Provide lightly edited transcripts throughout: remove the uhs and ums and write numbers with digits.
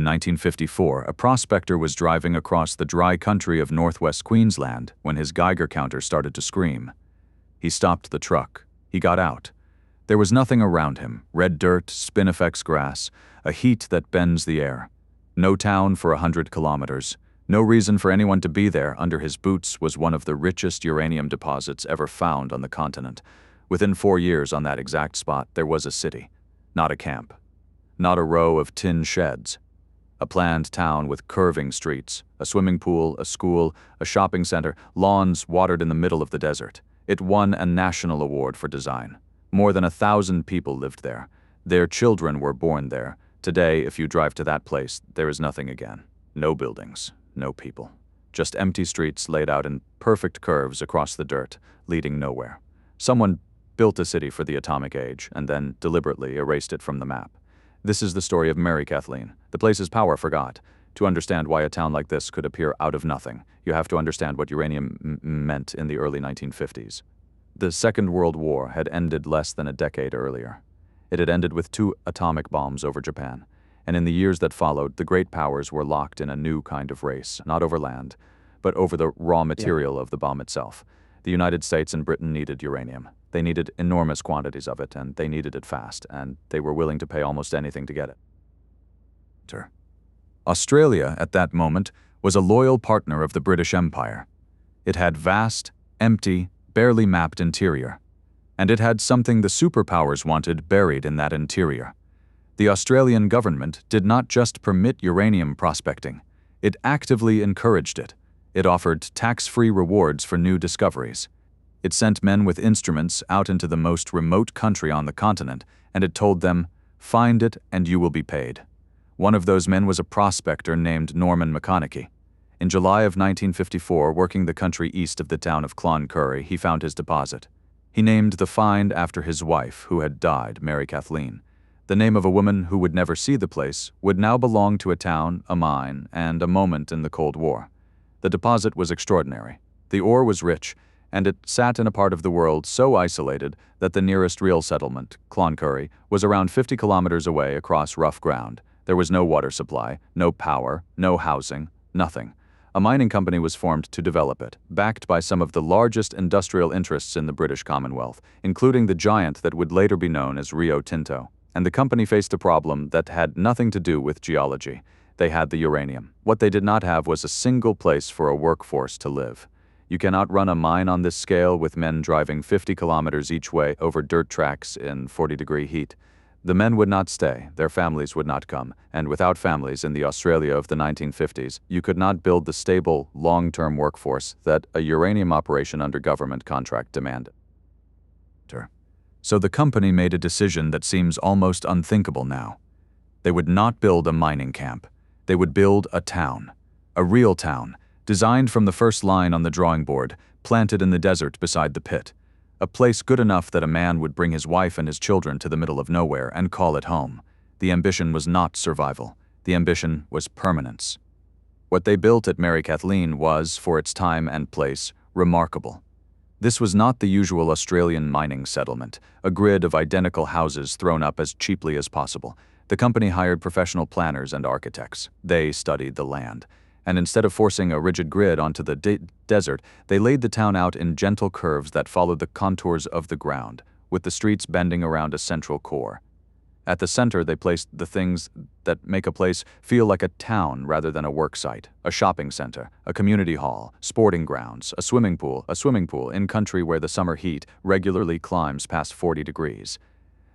In 1954, a prospector was driving across the dry country of northwest Queensland when his Geiger counter started to scream. He stopped the truck. He got out. There was nothing around him: red dirt, spinifex grass, a heat that bends the air. No town for 100 kilometers. No reason for anyone to be there. Under his boots was one of the richest uranium deposits ever found on the continent. Within 4 years, on that exact spot, there was a city. Not a camp. Not a row of tin sheds. A planned town with curving streets, a swimming pool, a school, a shopping center, lawns watered in the middle of the desert. It won a national award for design. More than 1,000 people lived there. Their children were born there. Today, if you drive to that place, there is nothing again. No buildings, no people. Just empty streets laid out in perfect curves across the dirt, leading nowhere. Someone built a city for the atomic age and then deliberately erased it from the map. This is the story of Mary Kathleen. The place's power forgot. To understand why a town like this could appear out of nothing, you have to understand what uranium meant in the early 1950s. The Second World War had ended less than a decade earlier. It had ended with 2 atomic bombs over Japan, and in the years that followed, the great powers were locked in a new kind of race, not over land, but over the raw material of the bomb itself. The United States and Britain needed uranium. They needed enormous quantities of it, and they needed it fast, and they were willing to pay almost anything to get it. Australia, at that moment, was a loyal partner of the British Empire. It had vast, empty, barely mapped interior, and it had something the superpowers wanted buried in that interior. The Australian government did not just permit uranium prospecting, it actively encouraged it. It offered tax-free rewards for new discoveries. It sent men with instruments out into the most remote country on the continent, and it told them, "Find it and you will be paid." One of those men was a prospector named Norman McConaughey. In July of 1954, working the country east of the town of Cloncurry, he found his deposit. He named the find after his wife, who had died, Mary Kathleen. The name of a woman who would never see the place would now belong to a town, a mine, and a moment in the Cold War. The deposit was extraordinary. The ore was rich, and it sat in a part of the world so isolated that the nearest real settlement, Cloncurry, was around 50 kilometers away across rough ground. There was no water supply, no power, no housing, nothing. A mining company was formed to develop it, backed by some of the largest industrial interests in the British Commonwealth, including the giant that would later be known as Rio Tinto. And the company faced a problem that had nothing to do with geology. They had the uranium. What they did not have was a single place for a workforce to live. You cannot run a mine on this scale with men driving 50 kilometers each way over dirt tracks in 40-degree heat. The men would not stay, their families would not come, and without families in the Australia of the 1950s, you could not build the stable, long-term workforce that a uranium operation under government contract demanded. So the company made a decision that seems almost unthinkable now. They would not build a mining camp. They would build a town, a real town, designed from the first line on the drawing board, planted in the desert beside the pit. A place good enough that a man would bring his wife and his children to the middle of nowhere and call it home. The ambition was not survival. The ambition was permanence. What they built at Mary Kathleen was, for its time and place, remarkable. This was not the usual Australian mining settlement, a grid of identical houses thrown up as cheaply as possible. The company hired professional planners and architects. They studied the land. And instead of forcing a rigid grid onto the desert, they laid the town out in gentle curves that followed the contours of the ground, with the streets bending around a central core. At the center, they placed the things that make a place feel like a town rather than a work site: a shopping center, a community hall, sporting grounds, a swimming pool in country where the summer heat regularly climbs past 40 degrees.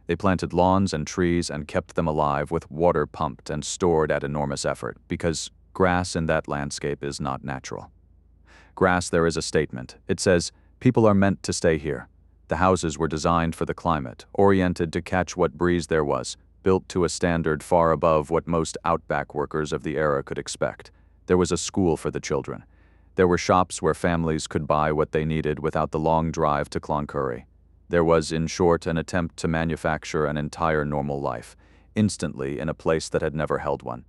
They planted lawns and trees and kept them alive with water pumped and stored at enormous effort, because grass in that landscape is not natural. Grass, there is a statement. It says, "People are meant to stay here." The houses were designed for the climate, oriented to catch what breeze there was, built to a standard far above what most outback workers of the era could expect. There was a school for the children. There were shops where families could buy what they needed without the long drive to Cloncurry. There was, in short, an attempt to manufacture an entire normal life, instantly in a place that had never held one.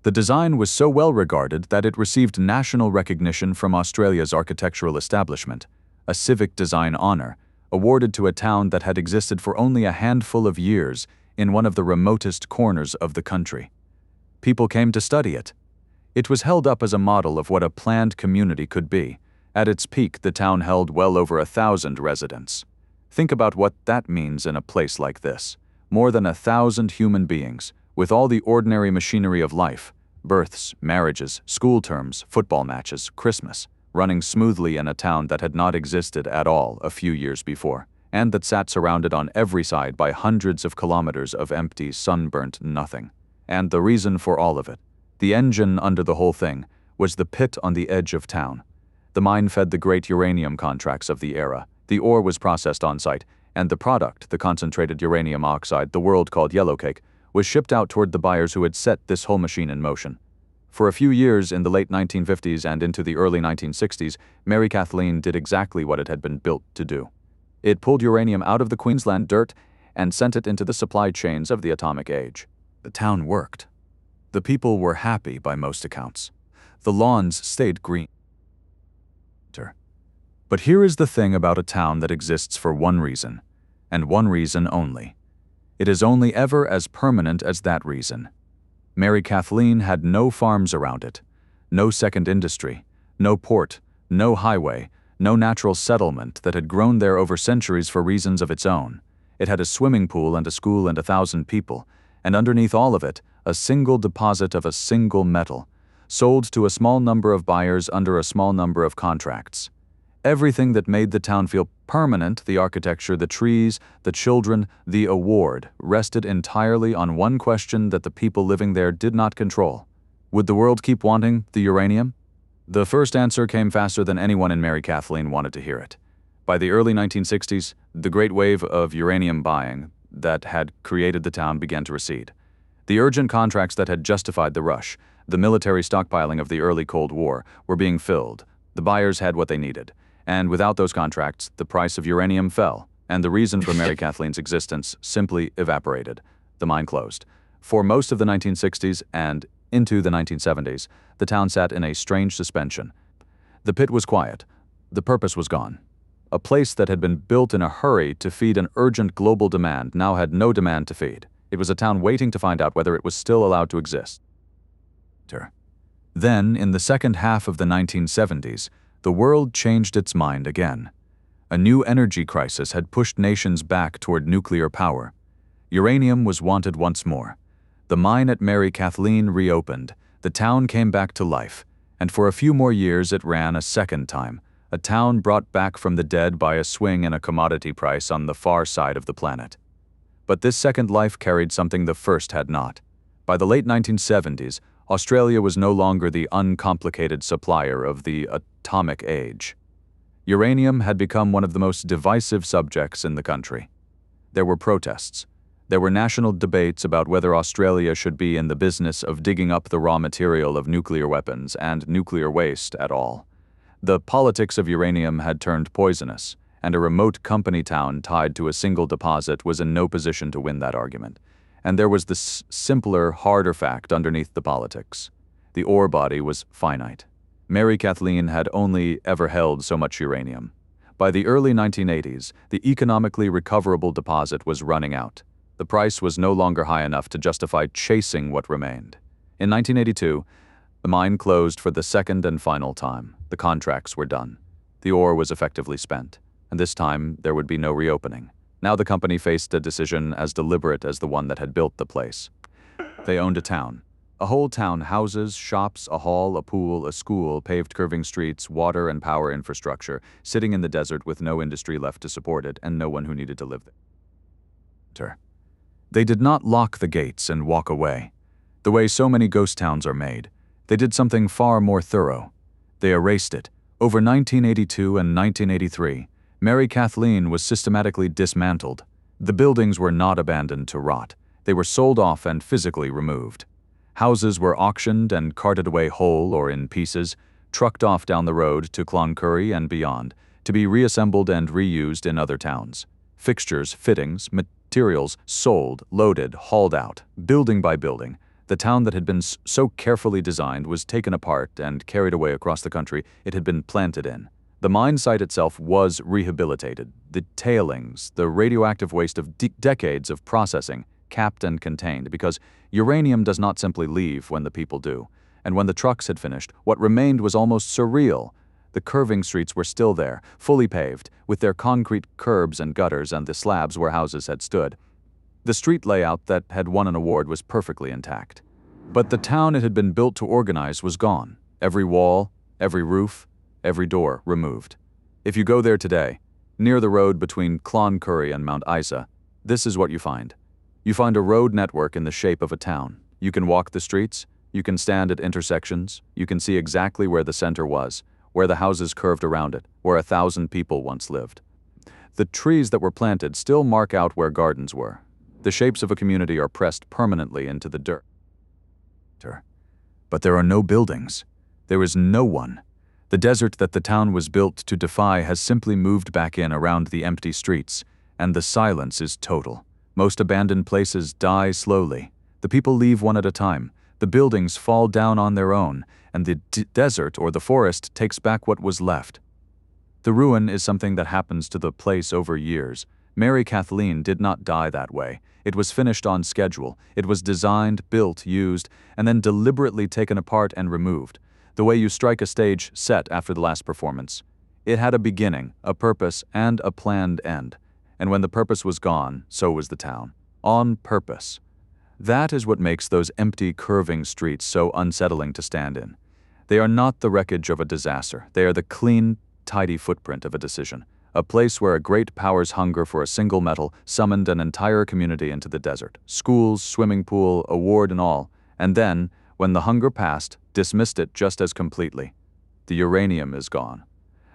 The design was so well regarded that it received national recognition from Australia's architectural establishment, a civic design honor, awarded to a town that had existed for only a handful of years in one of the remotest corners of the country. People came to study it. It was held up as a model of what a planned community could be. At its peak, the town held well over 1,000 residents. Think about what that means in a place like this. More than 1,000 human beings, with all the ordinary machinery of life, births, marriages, school terms, football matches, Christmas, running smoothly in a town that had not existed at all a few years before, and that sat surrounded on every side by hundreds of kilometers of empty, sunburnt nothing. And the reason for all of it, the engine under the whole thing, was the pit on the edge of town. The mine fed the great uranium contracts of the era. The ore was processed on-site, and the product, the concentrated uranium oxide the world called yellowcake, was shipped out toward the buyers who had set this whole machine in motion. For a few years in the late 1950s and into the early 1960s, Mary Kathleen did exactly what it had been built to do. It pulled uranium out of the Queensland dirt and sent it into the supply chains of the atomic age. The town worked. The people were happy by most accounts. The lawns stayed green. But here is the thing about a town that exists for one reason, and one reason only. It is only ever as permanent as that reason. Mary Kathleen had no farms around it, no second industry, no port, no highway, no natural settlement that had grown there over centuries for reasons of its own. It had a swimming pool and a school and 1,000 people, and underneath all of it, a single deposit of a single metal, sold to a small number of buyers under a small number of contracts. Everything that made the town feel permanent, the architecture, the trees, the children, the award, rested entirely on one question that the people living there did not control. Would the world keep wanting the uranium? The first answer came faster than anyone in Mary Kathleen wanted to hear it. By the early 1960s, the great wave of uranium buying that had created the town began to recede. The urgent contracts that had justified the rush, the military stockpiling of the early Cold War, were being filled. The buyers had what they needed. And without those contracts, the price of uranium fell, and the reason for Mary Kathleen's existence simply evaporated. The mine closed. For most of the 1960s and into the 1970s, the town sat in a strange suspension. The pit was quiet. The purpose was gone. A place that had been built in a hurry to feed an urgent global demand now had no demand to feed. It was a town waiting to find out whether it was still allowed to exist. Then, in the second half of the 1970s, the world changed its mind again. A new energy crisis had pushed nations back toward nuclear power. Uranium was wanted once more. The mine at Mary Kathleen reopened. The town came back to life, and for a few more years it ran a second time, a town brought back from the dead by a swing in a commodity price on the far side of the planet. But this second life carried something the first had not. By the late 1970s, Australia was no longer the uncomplicated supplier of the atomic age. Uranium had become one of the most divisive subjects in the country. There were protests. There were national debates about whether Australia should be in the business of digging up the raw material of nuclear weapons and nuclear waste at all. The politics of uranium had turned poisonous, and a remote company town tied to a single deposit was in no position to win that argument. And there was this simpler, harder fact underneath the politics. The ore body was finite. Mary Kathleen had only ever held so much uranium. By the early 1980s, the economically recoverable deposit was running out. The price was no longer high enough to justify chasing what remained. In 1982, the mine closed for the second and final time. The contracts were done. The ore was effectively spent, and this time there would be no reopening. Now the company faced a decision as deliberate as the one that had built the place. They owned a town. A whole town, houses, shops, a hall, a pool, a school, paved curving streets, water and power infrastructure, sitting in the desert with no industry left to support it and no one who needed to live there. They did not lock the gates and walk away. The way so many ghost towns are made, they did something far more thorough. They erased it. Over 1982 and 1983, Mary Kathleen was systematically dismantled. The buildings were not abandoned to rot. They were sold off and physically removed. Houses were auctioned and carted away whole or in pieces, trucked off down the road to Cloncurry and beyond, to be reassembled and reused in other towns. Fixtures, fittings, materials sold, loaded, hauled out, building by building. The town that had been so carefully designed was taken apart and carried away across the country it had been planted in. The mine site itself was rehabilitated. The tailings, the radioactive waste of decades of processing, capped and contained, because uranium does not simply leave when the people do. And when the trucks had finished, what remained was almost surreal. The curving streets were still there, fully paved, with their concrete curbs and gutters and the slabs where houses had stood. The street layout that had won an award was perfectly intact. But the town it had been built to organize was gone. Every wall, every roof, every door removed. If you go there today, near the road between Cloncurry and Mount Isa, this is what you find. You find a road network in the shape of a town. You can walk the streets, you can stand at intersections, you can see exactly where the center was, where the houses curved around it, where 1,000 people once lived. The trees that were planted still mark out where gardens were. The shapes of a community are pressed permanently into the dirt. But there are no buildings. There is no one. The desert that the town was built to defy has simply moved back in around the empty streets, and the silence is total. Most abandoned places die slowly. The people leave one at a time. The buildings fall down on their own, and the desert or the forest takes back what was left. The ruin is something that happens to the place over years. Mary Kathleen did not die that way. It was finished on schedule. It was designed, built, used, and then deliberately taken apart and removed. The way you strike a stage set after the last performance. It had a beginning, a purpose, and a planned end. And when the purpose was gone, so was the town. On purpose. That is what makes those empty, curving streets so unsettling to stand in. They are not the wreckage of a disaster. They are the clean, tidy footprint of a decision. A place where a great power's hunger for a single metal summoned an entire community into the desert. Schools, swimming pool, award and all. And then, when the hunger passed, dismissed it just as completely. The uranium is gone.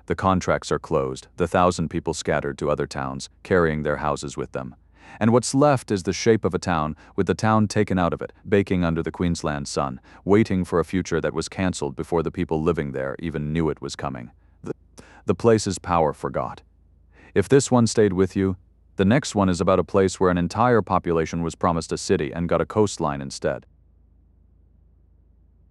The contracts are closed, the 1,000 people scattered to other towns, carrying their houses with them. And what's left is the shape of a town, with the town taken out of it, baking under the Queensland sun, waiting for a future that was cancelled before the people living there even knew it was coming. The place's power forgot. If this one stayed with you, the next one is about a place where an entire population was promised a city and got a coastline instead.